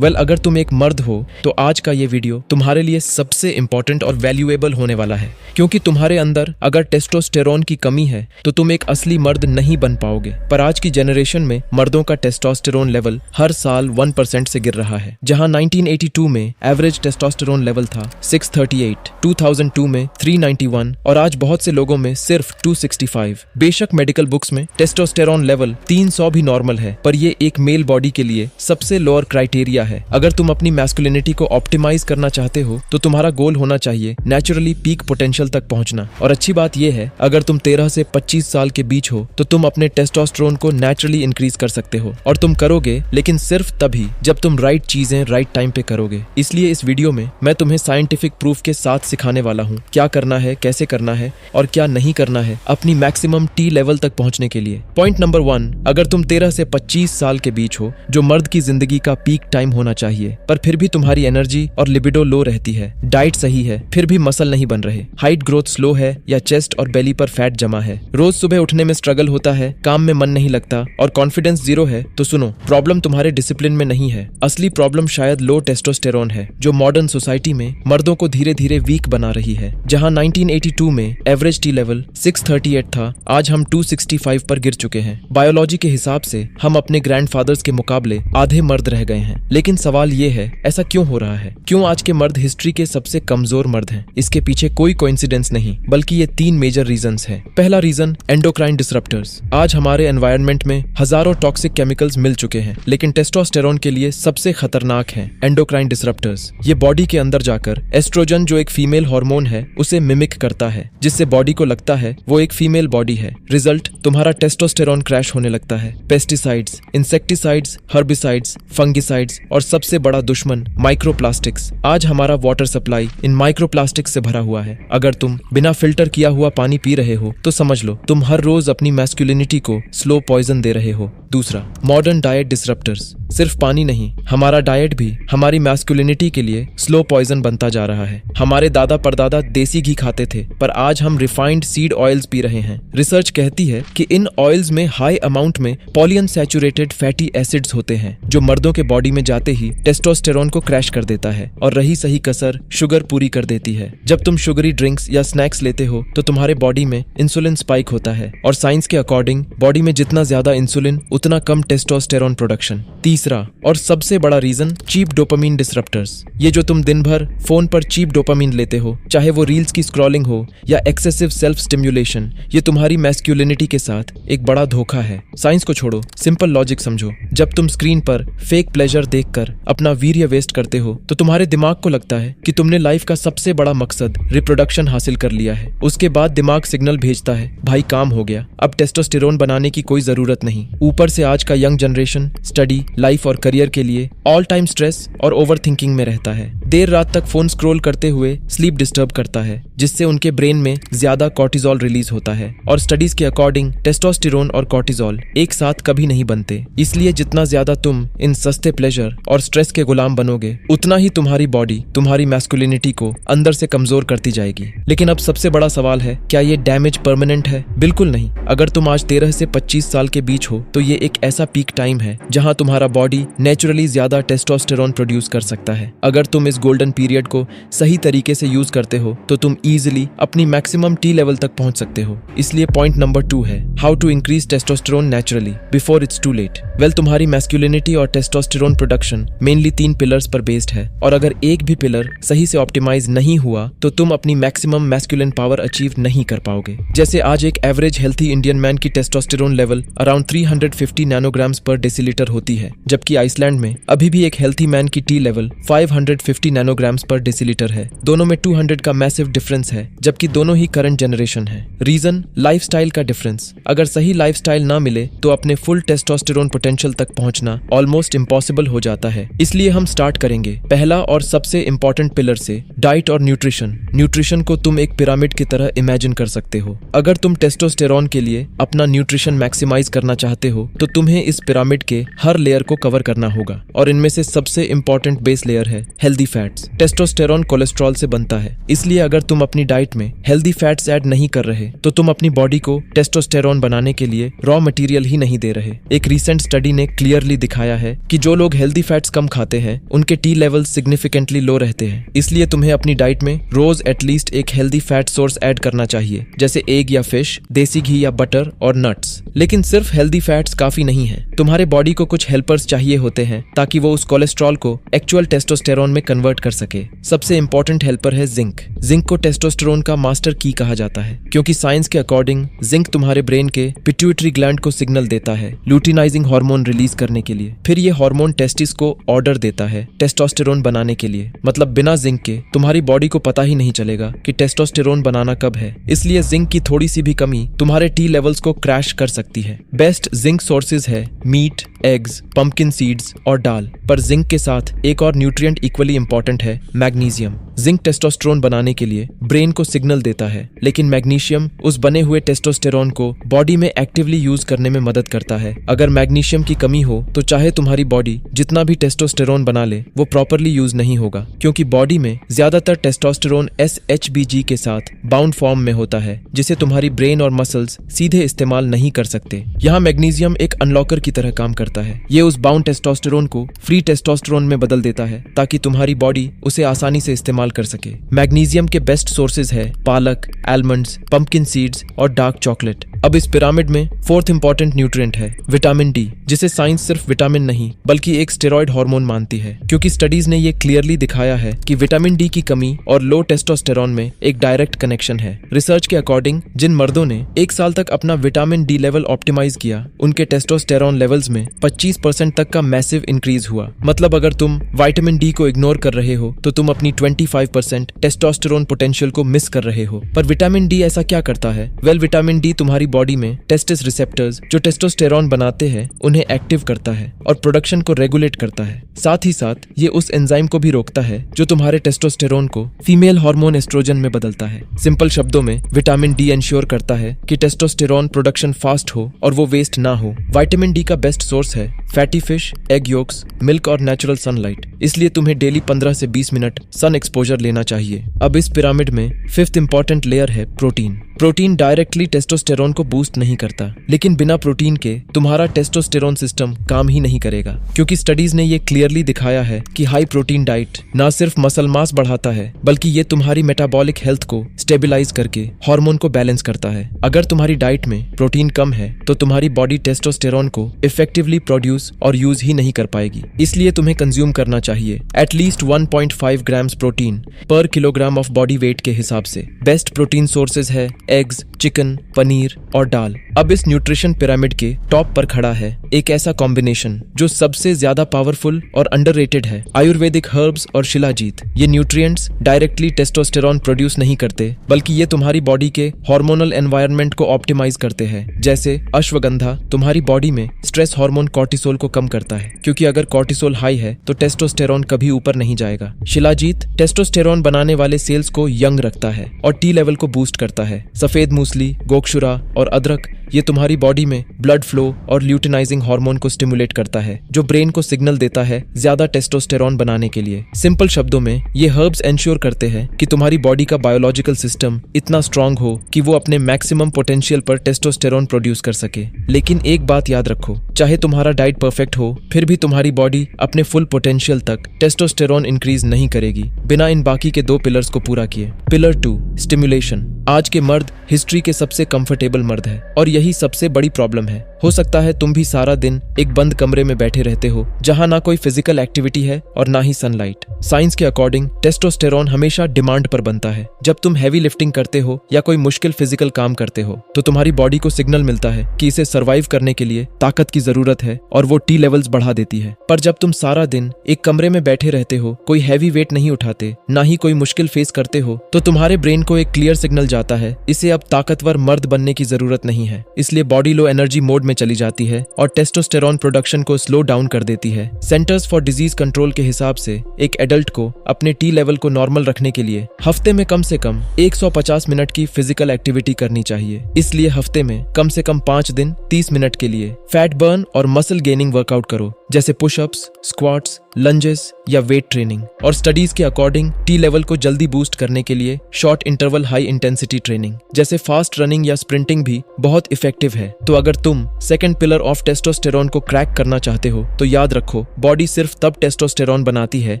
अगर तुम एक मर्द हो तो आज का ये वीडियो तुम्हारे लिए सबसे इंपॉर्टेंट और वैल्यूएबल होने वाला है, क्योंकि तुम्हारे अंदर अगर टेस्टोस्टेरोन की कमी है तो तुम एक असली मर्द नहीं बन पाओगे। पर आज की जनरेशन में मर्दों का टेस्टोस्टेरोन लेवल हर साल 1% से गिर रहा है। जहां 1982 में एवरेज टेस्टोस्टेरोन लेवल था 638, 2002 में 391 और आज बहुत से लोगों में सिर्फ 265। बेशक मेडिकल बुक्स में टेस्टोस्टेरोन लेवल 300 भी नॉर्मल है, पर ये एक मेल बॉडी के लिए सबसे लोअर क्राइटेरिया है। अगर तुम अपनी मैस्कुलिनिटी को ऑप्टिमाइज करना चाहते हो तो तुम्हारा गोल होना चाहिए नेचुरली पीक पोटेंशियल तक पहुंचना। और अच्छी बात यह है, अगर तुम 13 से 25 साल के बीच हो तो तुम अपने टेस्टोस्टेरोन को नेचुरली इंक्रीज कर सकते हो। और तुम करोगे, लेकिन सिर्फ तभी जब तुम राइट चीजें राइट टाइम पे करोगे। इसलिए इस वीडियो में मैं तुम्हें साइंटिफिक प्रूफ के साथ सिखाने वाला हूँ क्या करना है, कैसे करना है और क्या नहीं करना है अपनी मैक्सिमम टी लेवल तक पहुंचने के लिए। पॉइंट नंबर 1, अगर तुम 13 से 25 साल के बीच हो, जो मर्द की जिंदगी का पीक टाइम होना चाहिए, पर फिर भी तुम्हारी एनर्जी और लिबिडो लो रहती है, डाइट सही है फिर भी मसल नहीं बन रहे, हाइट ग्रोथ स्लो है या चेस्ट और बेली पर फैट जमा है, रोज सुबह उठने में स्ट्रगल होता है, काम में मन नहीं लगता और कॉन्फिडेंस जीरो है, तो सुनो, प्रॉब्लम तुम्हारे डिसिप्लिन में नहीं है। असली प्रॉब्लम शायद लो टेस्टोस्टेरोन है, जो मॉडर्न सोसाइटी में मर्दों को धीरे धीरे वीक बना रही है। जहां 1982 में एवरेज टी लेवल 638 था, आज हम 265 पर गिर चुके हैं। बायोलॉजी के हिसाब से हम अपने ग्रैंडफादर्स के मुकाबले आधे मर्द रह गए हैं। लेकिन सवाल ये है, ऐसा क्यों हो रहा है? क्यों आज के मर्द हिस्ट्री के सबसे कमजोर मर्द हैं? इसके पीछे कोई कोइंसिडेंस नहीं, बल्कि ये 3 मेजर रीजंस हैं। पहला रीजन, एंडोक्राइन डिसरप्टर्स। आज हमारे एनवायरनमेंट में हजारों टॉक्सिक केमिकल्स मिल चुके हैं, लेकिन टेस्टोस्टेरोन के लिए सबसे खतरनाक है एंडोक्राइन डिसरप्टर्स। ये बॉडी के अंदर जाकर एस्ट्रोजन, जो एक फीमेल हार्मोन है, उसे मिमिक करता है, जिससे बॉडी को लगता है वो एक फीमेल बॉडी है। रिजल्ट, तुम्हारा टेस्टोस्टेरोन क्रैश होने लगता है। पेस्टिसाइड्स, इंसेक्टिसाइड्स, हर्बिसाइड्स, फंगिसाइड्स और सबसे बड़ा दुश्मन माइक्रोप्लास्टिक्स। आज हमारा वाटर सप्लाई इन माइक्रोप्लास्टिक्स से भरा हुआ है। अगर तुम बिना फिल्टर किया हुआ पानी पी रहे हो तो समझ लो तुम हर रोज अपनी मैस्कुलिनिटी को स्लो पॉइजन दे रहे हो। दूसरा, मॉडर्न डाइट डिसरप्टर्स। सिर्फ पानी नहीं, हमारा डाइट भी हमारी मैस्कुलिनिटी के लिए स्लो पॉइजन बनता जा रहा है। हमारे दादा परदादा देसी घी खाते थे, पर आज हम रिफाइंड सीड ऑयल्स पी रहे हैं। रिसर्च कहती है कि इन ऑयल्स में हाई अमाउंट में पॉलीअनसैचुरेटेड फैटी एसिड्स होते हैं, जो मर्दों के बॉडी में जाते ही टेस्टोस्टेरोन को क्रैश कर देता है और रही सही कसर शुगर पूरी कर देती है। जब तुम शुगरी ड्रिंक्स या स्नैक्स लेते हो तो तुम्हारे बॉडी में इंसुलिन स्पाइक होता है, और साइंस के अकॉर्डिंग बॉडी में जितना ज्यादा इंसुलिन उतना कम टेस्टोस्टेरोन प्रोडक्शन। तीसरा और सबसे बड़ा रीजन, चीप डोपामीन डिसरप्टर्स। ये जो तुम दिन भर फोन पर चीप डोपामीन लेते हो, चाहे वो रील्स की स्क्रॉलिंग हो या एक्सेसिव सेल्फ स्टिम्युलेशन, ये तुम्हारी मैस्कुलिनिटी के साथ एक बड़ा धोखा है। साइंस को छोड़ो, सिंपल लॉजिक समझो। जब तुम स्क्रीन पर फेक प्लेजर देखकर अपना वीर्य वेस्ट करते हो तो तुम्हारे दिमाग को लगता है कि तुमने लाइफ का सबसे बड़ा मकसद रिप्रोडक्शन हासिल कर लिया है। उसके बाद दिमाग सिग्नल भेजता है, भाई काम हो गया, अब टेस्टोस्टेरोन बनाने की कोई जरूरत नहीं। ऊपर से आज का यंग जनरेशन स्टडी, लाइफ और करियर के लिए ऑल टाइम स्ट्रेस और ओवर थिंकिंग में रहता है। देर रात तक फोन स्क्रॉल करते हुए स्लीप डिस्टर्ब करता है, जिससे उनके ब्रेन में ज्यादा कॉर्टिजोल रिलीज होता है। और स्टडीज के अकॉर्डिंग टेस्टोस्टेरोन और कॉर्टिजोल एक साथ कभी नहीं बनते। इसलिए जितना ज्यादा तुम इन सस्ते प्लेजर और स्ट्रेस के गुलाम बनोगे, उतना ही तुम्हारी बॉडी तुम्हारी मैस्कुलिनिटी को अंदर से कमजोर करती जाएगी। लेकिन अब सबसे बड़ा सवाल है, क्या ये डैमेज परमानेंट है? बिल्कुल नहीं। अगर तुम आज 13 से 25 साल के बीच हो तो ये एक ऐसा पीक टाइम है जहां तुम्हारा बॉडी नेचुरली ज्यादा टेस्टोस्टेरोन प्रोड्यूस कर सकता है। अगर तुम इस गोल्डन पीरियड को सही तरीके से यूज करते हो तो तुम इजीली अपनी मैक्सिमम टी लेवल तक पहुंच सकते हो। इसलिए पॉइंट नंबर 2 है, how to increase testosterone naturally before it's too late. तुम्हारी मैस्कुलिनिटी और टेस्टोस्टेरोन प्रोडक्शन मेनली 3 पिलर्स पर बेस्ड है, और अगर एक भी पिलर सही से ऑप्टिमाइज नहीं हुआ तो तुम अपनी मैक्सिमम मैस्कुलिन पावर अचीव नहीं कर पाओगे। जैसे आज एक एवरेज हेल्थी इंडियन मैन की टेस्टोस्टेरोन लेवल अराउंड 350 नैनोग्राम्स पर डेसीलीटर होती है, जबकि आइसलैंड में अभी भी एक हेल्थी मैन की टी लेवल 550 नैनोग्राम्स पर डेसीलीटर है। दोनों में 200 का मैसिव डिफरेंस है, जबकि दोनों ही करंट जनरेशन है। रीजन, लाइफस्टाइल का डिफरेंस। अगर सही लाइफस्टाइल ना मिले तो अपने फुल टेस्टोस्टेरोन पोटेंशियल तक पहुंचना ऑलमोस्ट इम्पॉसिबल हो जाता है। इसलिए हम स्टार्ट करेंगे पहला और सबसे इंपॉर्टेंट पिलर से, डाइट और न्यूट्रिशन। न्यूट्रिशन को तुम एक पिरामिड की तरह इमेजिन कर सकते हो। अगर तुम टेस्टोस्टेरोन के लिए अपना न्यूट्रिशन मैक्सिमाइज करना चाहते हो तो तुम्हें इस पिरामिड के हर लेयर को कवर करना होगा, और इनमें से सबसे इंपॉर्टेंट बेस लेयर है हेल्दी फैट्स। टेस्टोस्टेरोन कोलेस्ट्रॉल से बनता है, इसलिए अगर तुम अपनी डाइट में हेल्दी फैट्स ऐड नहीं कर रहे तो तुम अपनी बॉडी को टेस्टोस्टेरोन बनाने के लिए रॉ मटेरियल ही नहीं दे रहे। एक रीसेंट स्टडी ने क्लियरली दिखाया है कि जो लोग हेल्दी फैट्स कम खाते हैं उनके टी लेवल सिग्निफिकेंटली लो रहते हैं। इसलिए तुम्हें अपनी डाइट में रोज एटलीस्ट एक हेल्दी फैट सोर्स ऐड करना चाहिए, जैसे एग या फिश, देसी घी या बटर और नट्स। लेकिन सिर्फ हेल्दी फैट्स काफी नहीं है, तुम्हारे बॉडी को कुछ हेल्पर्स चाहिए होते हैं ताकि वो उस कोलेस्ट्रॉल को एक्चुअल टेस्टोस्टेरोन में कन्वर्ट कर सके। सबसे इंपॉर्टेंट हेल्पर है जिंक। जिंक को टेस्टोस्टेरोन का मास्टर की कहा जाता है, क्योंकि साइंस के अकॉर्डिंग जिंक तुम्हारे ब्रेन के पिट्यूटरी ग्लैंड को सिग्नल देता है ल्यूटिनाइजिंग हार्मोन रिलीज करने के लिए। फिर ये हार्मोन टेस्टिस को ऑर्डर देता है टेस्टोस्टेरोन बनाने के लिए। मतलब बिना जिंक के तुम्हारी बॉडी को पता ही नहीं चलेगा कि टेस्टोस्टेरोन बनाना कब है। इसलिए जिंक की थोड़ी सी भी कमी तुम्हारे टी लेवल्स को क्रैश कर सकती है। बेस्ट जिंक सोर्सेज है मीट, एग्स, पंपकिन सीड्स और दाल। पर जिंक के साथ एक और न्यूट्रिएंट इक्वली इंपॉर्टेंट है, मैग्नीशियम। जिंक टेस्टोस्टेरोन बनाने के लिए ब्रेन को सिग्नल देता है, लेकिन मैग्नीशियम उस बने हुए टेस्टोस्टेरोन को बॉडी में एक्टिवली यूज करने में मदद करता है। अगर मैग्नीशियम की कमी हो तो चाहे तुम्हारी बॉडी जितना भी टेस्टोस्टेरोन बना ले, वो प्रॉपरली यूज नहीं होगा, क्योंकि बॉडी में ज्यादातर टेस्टोस्टेरोन SHBG के साथ बाउंड फॉर्म में होता है, जिसे तुम्हारी ब्रेन और मसल्स सीधे इस्तेमाल नहीं कर सकते। यहाँ मैग्नीशियम एक अनलॉकर की तरह काम करता है। ये उस बाउंड टेस्टोस्टेरोन को फ्री टेस्टोस्टेरोन में बदल देता है ताकि तुम्हारी बॉडी उसे आसानी से इस्तेमाल कर सके। मैग्नीशियम के बेस्ट सोर्सेज है पालक, आलमंड्स, पंपकिन सीड्स और डार्क चॉकलेट। अब इस पिरामिड में फोर्थ इंपॉर्टेंट न्यूट्रिएंट है विटामिन डी, जिसे साइंस सिर्फ विटामिन नहीं बल्कि एक स्टेरॉइड हार्मोन मानती है, क्योंकि स्टडीज ने ये क्लियरली दिखाया है कि विटामिन डी की कमी और लो टेस्टोस्टेरोन में एक डायरेक्ट कनेक्शन है। रिसर्च के अकॉर्डिंग जिन मर्दों ने 1 साल तक अपना विटामिन डी लेवल ऑप्टिमाइज किया, उनके टेस्टोस्टेरोन लेवल्स में 25% तक का मैसिव इंक्रीज हुआ। मतलब अगर तुम विटामिन डी को इग्नोर कर रहे हो तो तुम अपनी 25% टेस्टोस्टेरोन पोटेंशियल को मिस कर रहे हो। पर विटामिन डी ऐसा क्या करता है? विटामिन डी तुम्हारी बॉडी में टेस्टिस रिसेप्टर्स जो टेस्टोस्टेरोन बनाते हैं उन्हें एक्टिव करता है और प्रोडक्शन को रेगुलेट करता है। साथ ही साथ ये उस एंजाइम को भी रोकता है जो तुम्हारे टेस्टोस्टेरोन को फीमेल हार्मोन एस्ट्रोजन में बदलता है। सिंपल शब्दों में विटामिन डी इंश्योर करता है कि टेस्टोस्टेरोन प्रोडक्शन फास्ट हो और वो वेस्ट ना हो। विटामिन डी का बेस्ट सोर्स है fatty fish, egg yolks, milk और नेचुरल सनलाइट। इसलिए तुम्हें डेली 15 से 20 मिनट सन एक्सपोजर लेना चाहिए। अब इस पिरामिड में फिफ्थ इंपॉर्टेंट लेयर है प्रोटीन। प्रोटीन डायरेक्टली टेस्टोस्टेरोन को बूस्ट नहीं करता, लेकिन बिना प्रोटीन के तुम्हारा टेस्टोस्टेरोन सिस्टम काम ही नहीं करेगा, क्योंकि स्टडीज ने ये क्लियरली दिखाया है कि हाई प्रोटीन डाइट ना सिर्फ मसल मास बढ़ाता है बल्कि ये तुम्हारी मेटाबॉलिक हेल्थ को स्टेबलाइज करके हार्मोन को बैलेंस करता है। अगर तुम्हारी डाइट में प्रोटीन कम है तो तुम्हारी बॉडी टेस्टोस्टेरोन को इफेक्टिवली प्रोड्यूस और यूज ही नहीं कर पाएगी। इसलिए तुम्हें कंज्यूम करना चाहिए एटलीस्ट 1.5 ग्राम्स प्रोटीन पर किलोग्राम ऑफ बॉडी वेट के हिसाब से। बेस्ट प्रोटीन सोर्सेज है एग्स, चिकन, पनीर और दाल। अब इस न्यूट्रिशन पिरामिड के टॉप पर खड़ा है एक ऐसा कॉम्बिनेशन जो सबसे ज्यादा पावरफुल और अंडररेटेड है, आयुर्वेदिक हर्ब्स और शिलाजीत। ये न्यूट्रिएंट्स डायरेक्टली टेस्टोस्टेरोन प्रोड्यूस नहीं करते, बल्कि ये तुम्हारी बॉडी के हार्मोनल एनवायरनमेंट को ऑप्टिमाइज करते हैं। जैसे अश्वगंधा तुम्हारी बॉडी में स्ट्रेस हार्मोन कॉर्टिसोल को कम करता है, क्योंकि अगर कॉर्टिसोल हाई है तो टेस्टोस्टेरोन कभी ऊपर नहीं जाएगा। शिलाजीत टेस्टोस्टेरोन बनाने वाले सेल्स को यंग रखता है और टी लेवल को बूस्ट करता है। सफेद मूसली, गोक्षुरा और अदरक ये तुम्हारी बॉडी में ब्लड फ्लो और ल्यूटिनाइजिंग हार्मोन को स्टिमुलेट करता है, जो ब्रेन को सिग्नल देता है ज्यादा टेस्टोस्टेरोन बनाने के लिए। सिंपल शब्दों में ये हर्ब्स एंश्योर करते हैं कि तुम्हारी बॉडी का बायोलॉजिकल सिस्टम इतना स्ट्रांग हो कि वो अपने मैक्सिमम पोटेंशियल पर टेस्टोस्टेरोन प्रोड्यूस कर सके। लेकिन एक बात याद रखो, चाहे तुम्हारा डाइट परफेक्ट हो, फिर भी तुम्हारी बॉडी अपने फुल पोटेंशियल तक टेस्टोस्टेरोन इंक्रीज नहीं करेगी बिना इन बाकी के 2 पिलर्स को पूरा किए। Pillar 2 stimulation. आज के मर्द हिस्ट्री के सबसे कंफर्टेबल मर्द है और यही सबसे बड़ी प्रॉब्लम है। हो सकता है तुम भी सारा दिन एक बंद कमरे में बैठे रहते हो जहां ना कोई फिजिकल एक्टिविटी है और ना ही सनलाइट। साइंस के अकॉर्डिंग टेस्टोस्टेरोन हमेशा डिमांड पर बनता है। जब तुम हैवी लिफ्टिंग करते हो या कोई मुश्किल फिजिकल काम करते हो तो तुम्हारी बॉडी को सिग्नल मिलता है कि इसे सर्वाइव करने के लिए ताकत की जरूरत है और वो टी लेवल्स बढ़ा देती है। पर जब तुम सारा दिन एक कमरे में बैठे रहते हो, कोई हैवी वेट नहीं उठाते, ना ही कोई मुश्किल फेस करते हो, तो तुम्हारे ब्रेन को एक क्लियर सिग्नल जाता है इसे अब ताकतवर मर्द बनने की जरूरत नहीं है। इसलिए बॉडी लो एनर्जी मोड में चली जाती है और टेस्टोस्टेरोन प्रोडक्शन को स्लो डाउन कर देती है। सेंटर्स फॉर डिजीज कंट्रोल के हिसाब से एक एडल्ट को अपने टी लेवल को नॉर्मल रखने के लिए हफ्ते में कम से कम 150 मिनट की फिजिकल एक्टिविटी करनी चाहिए। इसलिए हफ्ते में कम से कम 5 दिन 30 मिनट के लिए फैट बर्न और मसल गेनिंग वर्कआउट करो, जैसे पुशअप्स, स्क्वाट्स, लंजेस या वेट ट्रेनिंग। और स्टडीज के अकॉर्डिंग टी लेवल को जल्दी बूस्ट करने के लिए short interval high intensity training जैसे फास्ट रनिंग या स्प्रिंटिंग भी बहुत इफेक्टिव है। तो अगर तुम सेकंड पिलर ऑफ टेस्टोस्टेरोन को क्रैक करना चाहते हो तो याद रखो, बॉडी सिर्फ तब टेस्टोस्टेरोन बनाती है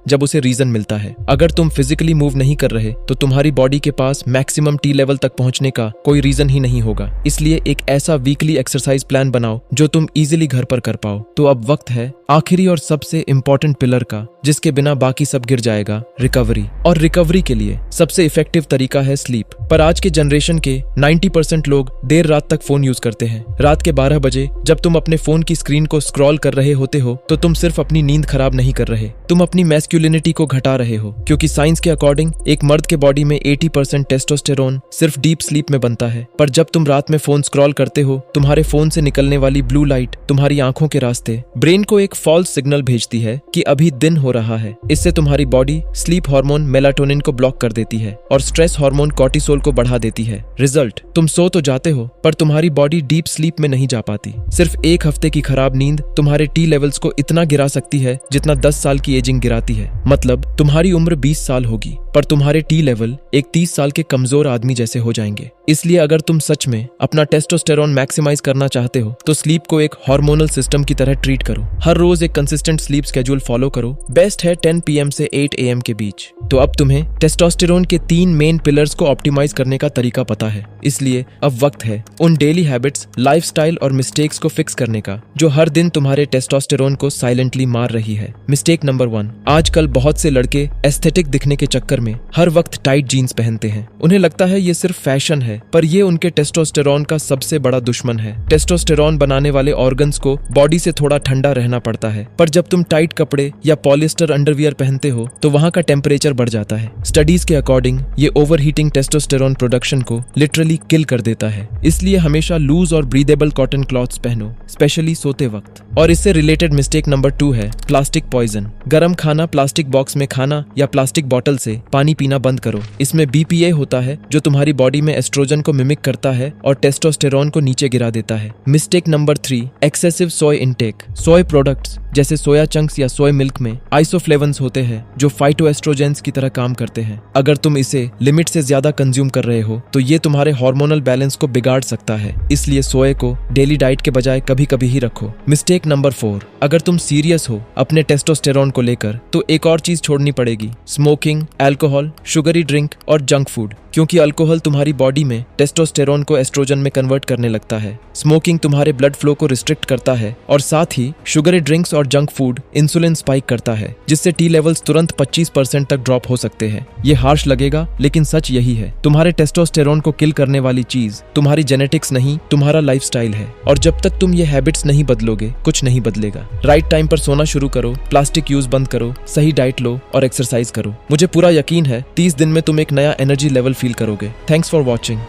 जब उसे रीजन मिलता है। अगर तुम फिजिकली मूव नहीं कर रहे तो तुम्हारी बॉडी के पास मैक्सिमम टी लेवल तक पहुंचने का कोई रीजन ही नहीं होगा। इसलिए एक ऐसा वीकली एक्सरसाइज प्लान बनाओ जो तुम इजीली घर पर कर पाओ। तो अब वक्त है आखिरी और सबसे इंपॉर्टेंट पिलर का, जिसके बिना बाकी सब गिर जाएगा, रिकवरी। और रिकवरी के लिए सबसे इफेक्टिव तरीका है स्लीप। पर आज के जनरेशन के 90% लोग देर रात तक फोन यूज करते हैं। रात के 12 बजे जब तुम अपने फोन की स्क्रीन को स्क्रॉल कर रहे होते हो तो तुम सिर्फ अपनी नींद खराब नहीं कर रहे, तुम अपनी मैस्कुलिनिटी को घटा रहे हो। क्योंकि साइंस के अकॉर्डिंग एक मर्द के बॉडी में 80% टेस्टोस्टेरोन सिर्फ डीप स्लीप में बनता है। पर जब तुम रात में फोन स्क्रॉल करते हो, तुम्हारे फोन से निकलने वाली ब्लू लाइट तुम्हारी आंखों के रास्ते ब्रेन को एक फॉल्स सिग्नल भेजती है कि अभी दिन हो रहा है। इससे तुम्हारी बॉडी स्लीप हार्मोन मेलाटोनिन को ब्लॉक कर देती है और स्ट्रेस हार्मोन कॉर्टिसोल को बढ़ा देती है। रिजल्ट, तुम सो तो जाते हो पर तुम्हारी बॉडी डीप स्लीप में नहीं जा पाती। सिर्फ एक हफ्ते की खराब नींद तुम्हारे टी लेवल्स को इतना गिरा सकती है जितना 10 साल की एजिंग गिराती है। मतलब तुम्हारी उम्र 20 साल होगी पर तुम्हारे टी लेवल एक 30 साल के कमजोर आदमी जैसे हो जाएंगे। इसलिए अगर तुम सच में अपना टेस्टोस्टेरोन मैक्सिमाइज करना चाहते हो तो स्लीप को एक हार्मोनल सिस्टम की तरह ट्रीट करो। हर रोज एक कंसिस्टेंट स्लीप स्केड्यूल फॉलो करो। बेस्ट है 10 PM से 8 AM के बीच। तो अब तुम्हें टेस्टोस्टेरोन के 3 मेन पिलर्स को ऑप्टिमाइज करने का तरीका पता है। इसलिए अब वक्त है उन डेली हैबिट्स, लाइफस्टाइल और मिस्टेक्स को फिक्स करने का जो हर दिन तुम्हारे टेस्टोस्टेरोन को साइलेंटली मार रही है। मिस्टेक नंबर 1, आजकल बहुत से लड़के एस्थेटिक दिखने के चक्कर में हर वक्त टाइट जीन्स पहनते हैं। उन्हें लगता है ये सिर्फ फैशन है, पर ये उनके टेस्टोस्टेरोन का सबसे बड़ा दुश्मन है। टेस्टोस्टेरोन बनाने वाले ऑर्गन्स को बॉडी से थोड़ा ठंडा रहना पड़ता है, पर जब तुम टाइट कपड़े या पॉलिएस्टर अंडरवियर पहनते हो तो वहां का टेम्परेचर बढ़ जाता है। स्टडीज के अकॉर्डिंग ये ओवरहीटिंग टेस्टोस्टेरोन प्रोडक्शन को लिटरली किल कर देता है। इसलिए हमेशा लूज और ब्रीदेबल कॉटन क्लॉथ्स पहनो, स्पेशली सोते वक्त। और इससे रिलेटेड मिस्टेक नंबर 2 है प्लास्टिक पॉइजन। गरम खाना प्लास्टिक बॉक्स में खाना या प्लास्टिक बॉटल से पानी पीना बंद करो। इसमें BPA होता है जो तुम्हारी बॉडी में एस्ट्रोजन को मिमिक करता है और टेस्टोस्टेरोन को नीचे गिरा देता है। मिस्टेक नंबर 3, एक्सेसिव सोय इनटेक। सोय प्रोडक्ट्स जैसे सोया चंक्स या सोय मिल्क में आइसोफ्लेवन्स होते हैं जो फाइटोएस्ट्रोजेंस की तरह काम करते हैं। अगर तुम इसे लिमिट से ज्यादा कंज्यूम कर रहे हो तो ये तुम्हारे हार्मोनल बैलेंस को बिगाड़ सकता है। इसलिए सोय को डेली डाइट के बजाय कभी कभी ही रखो। मिस्टेक नंबर 4, अगर तुम सीरियस हो अपने टेस्टोस्टेरोन को लेकर तो एक और चीज छोड़नी पड़ेगी, स्मोकिंग, अल्कोहल, शुगरी ड्रिंक और जंक फूड। क्योंकि अल्कोहल तुम्हारी बॉडी में टेस्टोस्टेरोन को एस्ट्रोजन में कन्वर्ट करने लगता है। स्मोकिंग तुम्हारे ब्लड फ्लो को रिस्ट्रिक्ट करता है और साथ ही शुगरी ड्रिंक्स और जंक फूड इंसुलिन स्पाइक करता है, जिससे टी लेवल्स तुरंत 25% तक ड्रॉप हो सकते हैं। ये हार्श लगेगा लेकिन सच यही है। तुम्हारे टेस्टोस्टेरोन को किल करने वाली चीज तुम्हारी जेनेटिक्स नहीं, तुम्हारा लाइफस्टाइल है। और जब तक तुम ये हैबिट्स नहीं बदलोगे कुछ नहीं बदलेगा। राइट टाइम पर सोना शुरू करो, प्लास्टिक यूज बंद करो, सही डाइट लो और एक्सरसाइज करो। मुझे पूरा यकीन है 30 दिन में तुम एक नया एनर्जी लेवल फील करोगे। Thanks for watching.